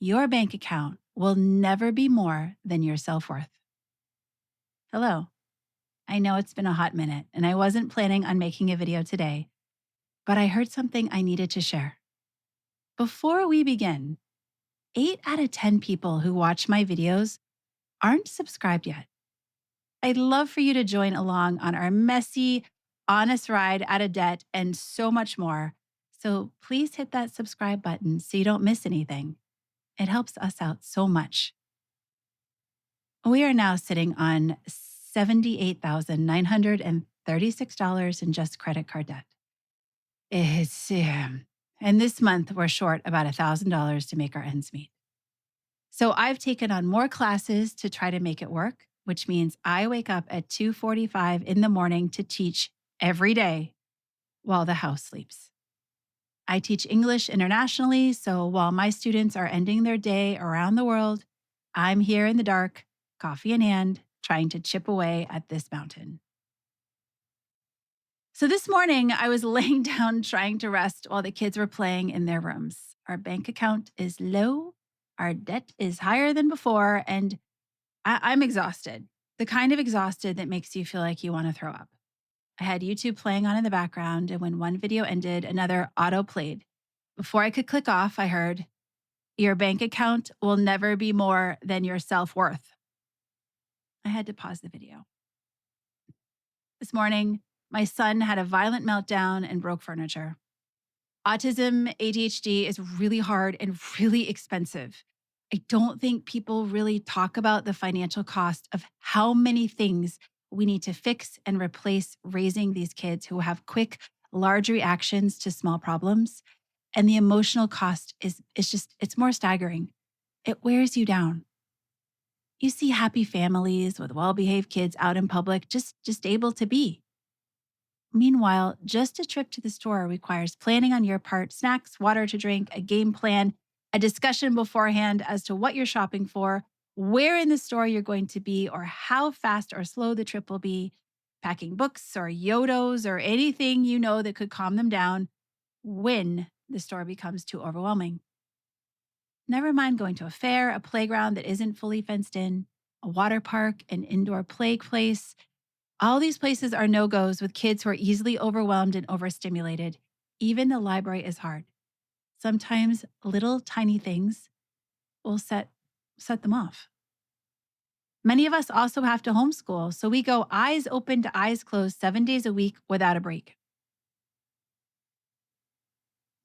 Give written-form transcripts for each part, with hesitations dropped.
Your bank account will never be more than your self-worth. Hello. I know it's been a hot minute and I wasn't planning on making a video today, but I heard something I needed to share. Before we begin, 8 out of 10 people who watch my videos aren't subscribed yet. I'd love for you to join along on our messy, honest ride out of debt and so much more. So please hit that subscribe button so you don't miss anything. It helps us out so much. We are now sitting on $78,936 in just credit card debt. And this month we're short about $1,000 to make our ends meet. So I've taken on more classes to try to make it work, which means I wake up at 2:45 in the morning to teach every day while the house sleeps. I teach English internationally, so while my students are ending their day around the world, I'm here in the dark, coffee in hand, trying to chip away at this mountain. So this morning, I was laying down trying to rest while the kids were playing in their rooms. Our bank account is low, our debt is higher than before, and I'm exhausted. The kind of exhausted that makes you feel like you want to throw up. I had YouTube playing on in the background, and when one video ended, another auto played. Before I could click off, I heard, "Your bank account will never be more than your self-worth." I had to pause the video. This morning, my son had a violent meltdown and broke furniture. Autism, ADHD is really hard and really expensive. I don't think people really talk about the financial cost of how many things we need to fix and replace raising these kids who have quick, large reactions to small problems. And the emotional cost it's more staggering. It wears you down. You see happy families with well-behaved kids out in public, just able to be. Meanwhile, just a trip to the store requires planning on your part, snacks, water to drink, a game plan, a discussion beforehand as to what you're shopping for, where in the store you're going to be, or how fast or slow the trip will be, packing books or yodos or anything you know that could calm them down when the store becomes too overwhelming. Never mind going to a fair, a playground that isn't fully fenced in, a water park, an indoor play place. All these places are no-goes with kids who are easily overwhelmed and overstimulated. Even the library is hard. Sometimes little tiny things will set them off. Many of us also have to homeschool, so we go eyes open to eyes closed 7 days a week without a break.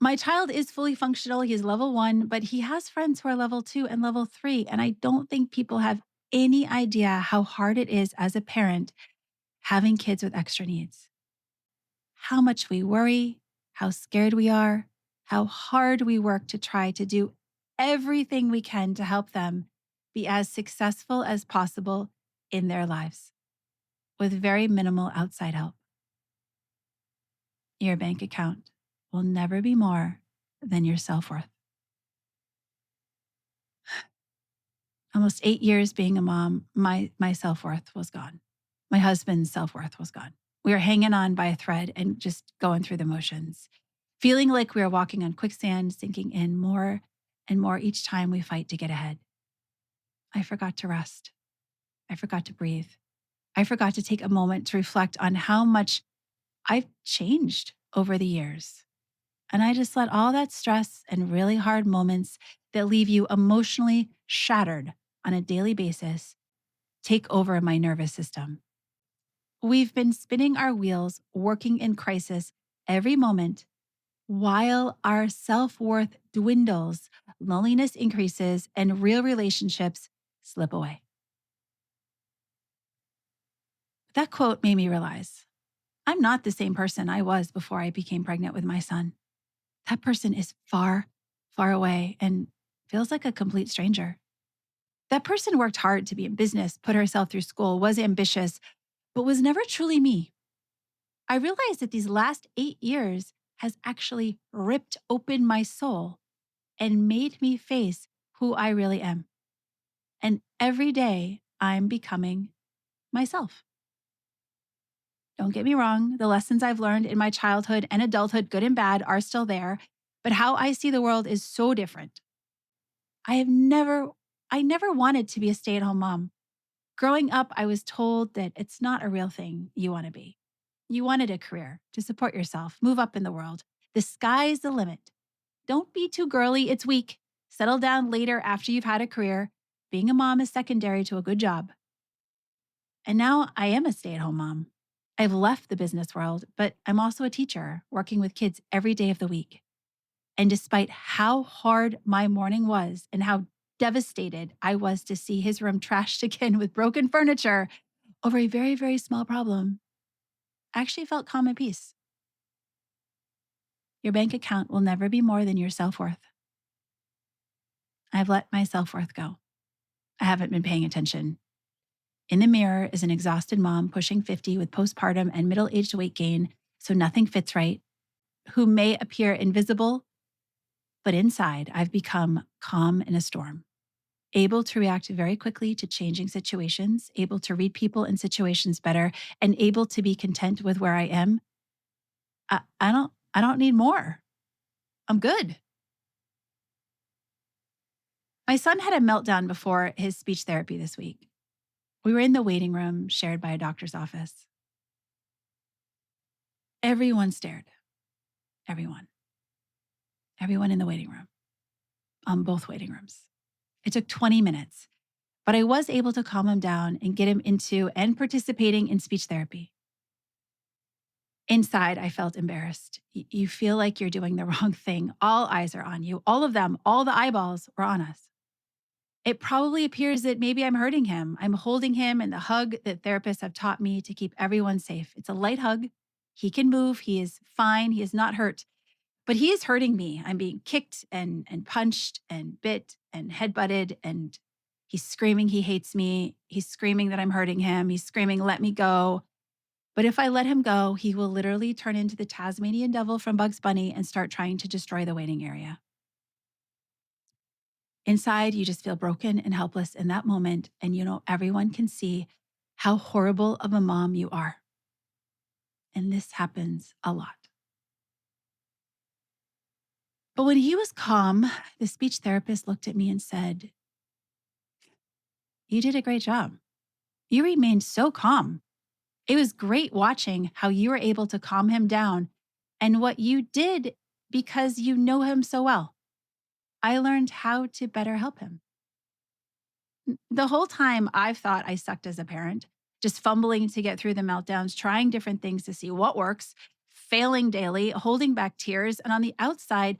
My child is fully functional. He's level 1, but he has friends who are level 2 and level 3, and I don't think people have any idea how hard it is as a parent having kids with extra needs. How much we worry, how scared we are, how hard we work to try to do everything we can to help them be as successful as possible in their lives with very minimal outside help. Your bank account will never be more than your self-worth. Almost 8 years being a mom, my self-worth was gone. My husband's self-worth was gone. We were hanging on by a thread and just going through the motions, feeling like we were walking on quicksand, sinking in more and more each time we fight to get ahead. I forgot to rest. I forgot to breathe. I forgot to take a moment to reflect on how much I've changed over the years. And I just let all that stress and really hard moments that leave you emotionally shattered on a daily basis take over my nervous system. We've been spinning our wheels, working in crisis every moment, while our self-worth dwindles, loneliness increases, and real relationships slip away. That quote made me realize I'm not the same person I was before I became pregnant with my son. That person is far, far away and feels like a complete stranger. That person worked hard to be in business, put herself through school, was ambitious, but was never truly me. I realized that these last 8 years has actually ripped open my soul and made me face who I really am. And every day I'm becoming myself. Don't get me wrong, the lessons I've learned in my childhood and adulthood, good and bad, are still there, but how I see the world is so different. I have never I never wanted to be a stay-at-home mom. Growing up, I was told that it's not a real thing you want to be. You wanted a career to support yourself, move up in the world. The sky's the limit. Don't be too girly, it's weak. Settle down later after you've had a career. Being a mom is secondary to a good job. And now I am a stay at home mom. I've left the business world, but I'm also a teacher working with kids every day of the week. And despite how hard my morning was and how devastated I was to see his room trashed again with broken furniture over a very, very small problem, I actually felt calm and peace. Your bank account will never be more than your self worth. I've let my self worth go. I haven't been paying attention. In the mirror is an exhausted mom pushing 50 with postpartum and middle aged weight gain, so nothing fits right, who may appear invisible, but inside I've become calm in a storm, able to react very quickly to changing situations, able to read people and situations better, and able to be content with where I am. I don't need more. I'm good. My son had a meltdown before his speech therapy this week. We were in the waiting room shared by a doctor's office. Everyone stared. Everyone. Everyone in the waiting room, both waiting rooms. It took 20 minutes, but I was able to calm him down and get him into and participating in speech therapy. Inside, I felt embarrassed. You feel like you're doing the wrong thing. All eyes are on you. All of them, all the eyeballs were on us. It probably appears that maybe I'm hurting him. I'm holding him in the hug that therapists have taught me to keep everyone safe. It's a light hug. He can move. He is fine. He is not hurt. But he is hurting me. I'm being kicked and punched and bit and headbutted, and he's screaming he hates me. He's screaming that I'm hurting him. He's screaming, let me go. But if I let him go, he will literally turn into the Tasmanian devil from Bugs Bunny and start trying to destroy the waiting area. Inside, you just feel broken and helpless in that moment. And everyone can see how horrible of a mom you are. And this happens a lot. But when he was calm, the speech therapist looked at me and said, you did a great job. You remained so calm. It was great watching how you were able to calm him down and what you did because you know him so well. I learned how to better help him. The whole time I've thought I sucked as a parent, just fumbling to get through the meltdowns, trying different things to see what works, failing daily, holding back tears. And on the outside,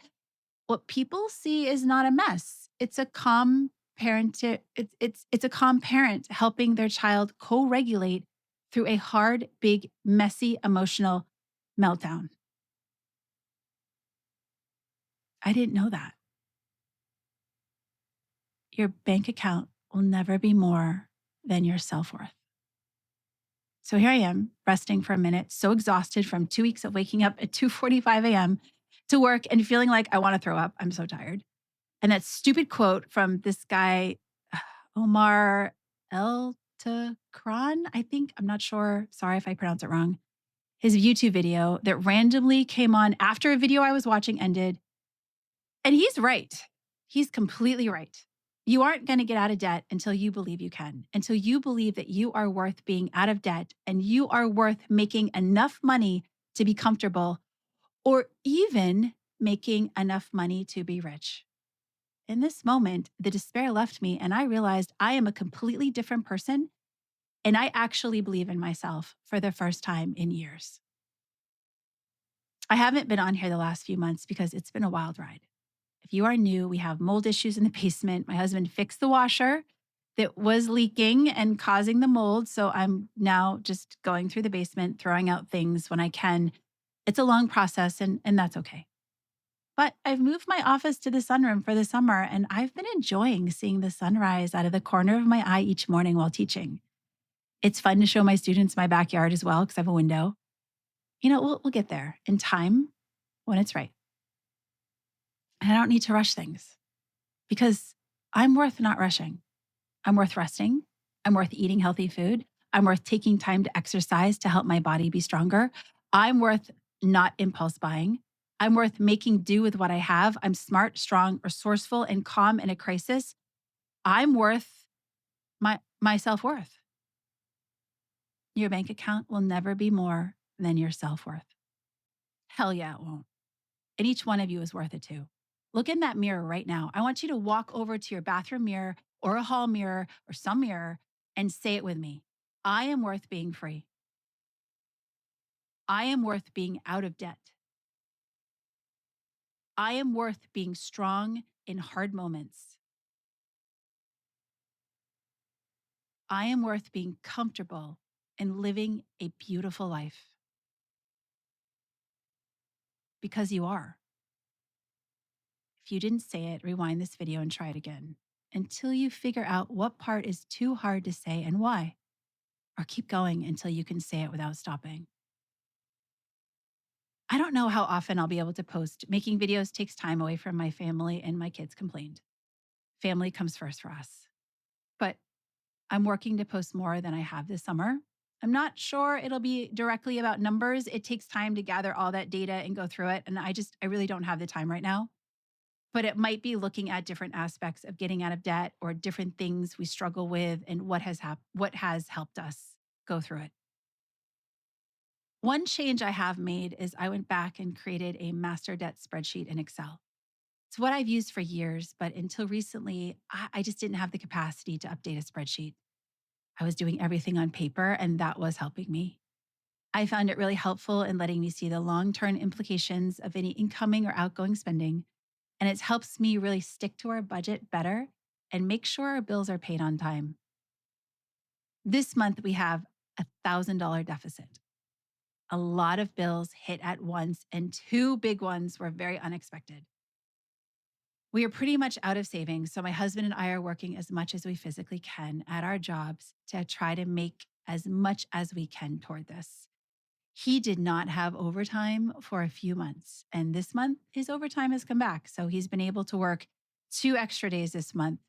what people see is not a mess. It's a calm parent. It's a calm parent helping their child co-regulate through a hard, big, messy, emotional meltdown. I didn't know that. Your bank account will never be more than your self-worth. So here I am, resting for a minute, so exhausted from 2 weeks of waking up at 2:45 a.m. to work and feeling like I want to throw up. I'm so tired. And that stupid quote from this guy, Omar El Takran, I think. I'm not sure. Sorry if I pronounce it wrong. His YouTube video that randomly came on after a video I was watching ended. And he's right. He's completely right. You aren't going to get out of debt until you believe you can, until you believe that you are worth being out of debt and you are worth making enough money to be comfortable or even making enough money to be rich. In this moment, the despair left me and I realized I am a completely different person and I actually believe in myself for the first time in years. I haven't been on here the last few months because it's been a wild ride. If you are new, we have mold issues in the basement. My husband fixed the washer that was leaking and causing the mold. So I'm now just going through the basement, throwing out things when I can. It's a long process and that's okay. But I've moved my office to the sunroom for the summer and I've been enjoying seeing the sunrise out of the corner of my eye each morning while teaching. It's fun to show my students my backyard as well because I have a window. We'll get there in time when it's right. And I don't need to rush things because I'm worth not rushing. I'm worth resting. I'm worth eating healthy food. I'm worth taking time to exercise to help my body be stronger. I'm worth not impulse buying. I'm worth making do with what I have. I'm smart, strong, resourceful, and calm in a crisis. I'm worth my self-worth. Your bank account will never be more than your self-worth. Hell yeah, it won't. And each one of you is worth it too. Look in that mirror right now. I want you to walk over to your bathroom mirror or a hall mirror or some mirror and say it with me. I am worth being free. I am worth being out of debt. I am worth being strong in hard moments. I am worth being comfortable and living a beautiful life because you are. If you didn't say it, rewind this video and try it again until you figure out what part is too hard to say and why, or keep going until you can say it without stopping. I don't know how often I'll be able to post. Making videos takes time away from my family, and my kids complained. Family comes first for us. But I'm working to post more than I have this summer. I'm not sure it'll be directly about numbers. It takes time to gather all that data and go through it. And I really don't have the time right now. But it might be looking at different aspects of getting out of debt or different things we struggle with and what has helped us go through it. One change I have made is I went back and created a master debt spreadsheet in Excel. It's what I've used for years, but until recently, I just didn't have the capacity to update a spreadsheet. I was doing everything on paper, and that was helping me. I found it really helpful in letting me see the long term implications of any incoming or outgoing spending. And it helps me really stick to our budget better and make sure our bills are paid on time. This month, we have a $1,000 deficit. A lot of bills hit at once, and two big ones were very unexpected. We are pretty much out of savings. So, my husband and I are working as much as we physically can at our jobs to try to make as much as we can toward this. He did not have overtime for a few months. And this month, his overtime has come back. So, he's been able to work 2 extra days this month.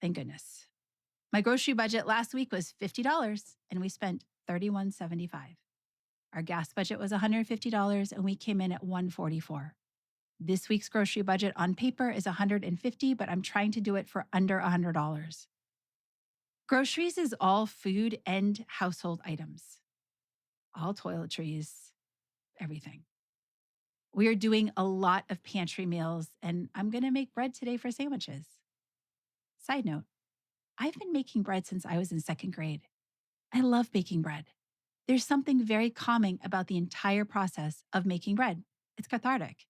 Thank goodness. My grocery budget last week was $50 and we spent $31.75. Our gas budget was $150 and we came in at $144. This week's grocery budget on paper is $150, but I'm trying to do it for under $100. Groceries is all food and household items, all toiletries, everything. We are doing a lot of pantry meals, and I'm going to make bread today for sandwiches. Side note, I've been making bread since I was in second grade. I love baking bread. There's something very calming about the entire process of making bread. It's cathartic.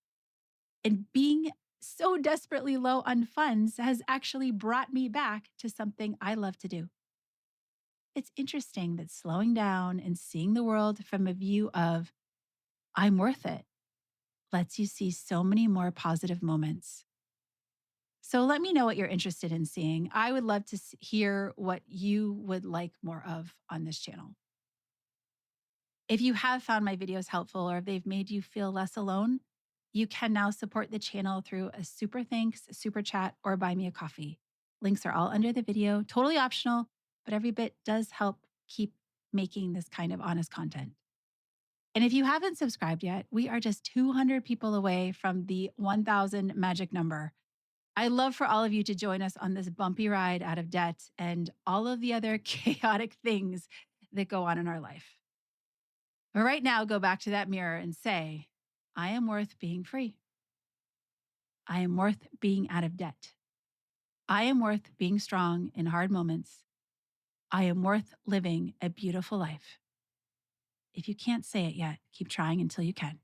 And being so desperately low on funds has actually brought me back to something I love to do. It's interesting that slowing down and seeing the world from a view of, I'm worth it, lets you see so many more positive moments. So let me know what you're interested in seeing. I would love to hear what you would like more of on this channel. If you have found my videos helpful or if they've made you feel less alone, you can now support the channel through a super thanks, super chat, or buy me a coffee. Links are all under the video, totally optional, but every bit does help keep making this kind of honest content. And if you haven't subscribed yet, we are just 200 people away from the 1,000 magic number. I'd love for all of you to join us on this bumpy ride out of debt and all of the other chaotic things that go on in our life. But right now, go back to that mirror and say, I am worth being free. I am worth being out of debt. I am worth being strong in hard moments. I am worth living a beautiful life. If you can't say it yet, keep trying until you can.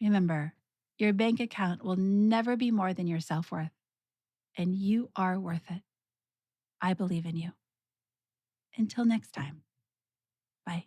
Remember, your bank account will never be more than your self worth, and you are worth it. I believe in you. Until next time, bye.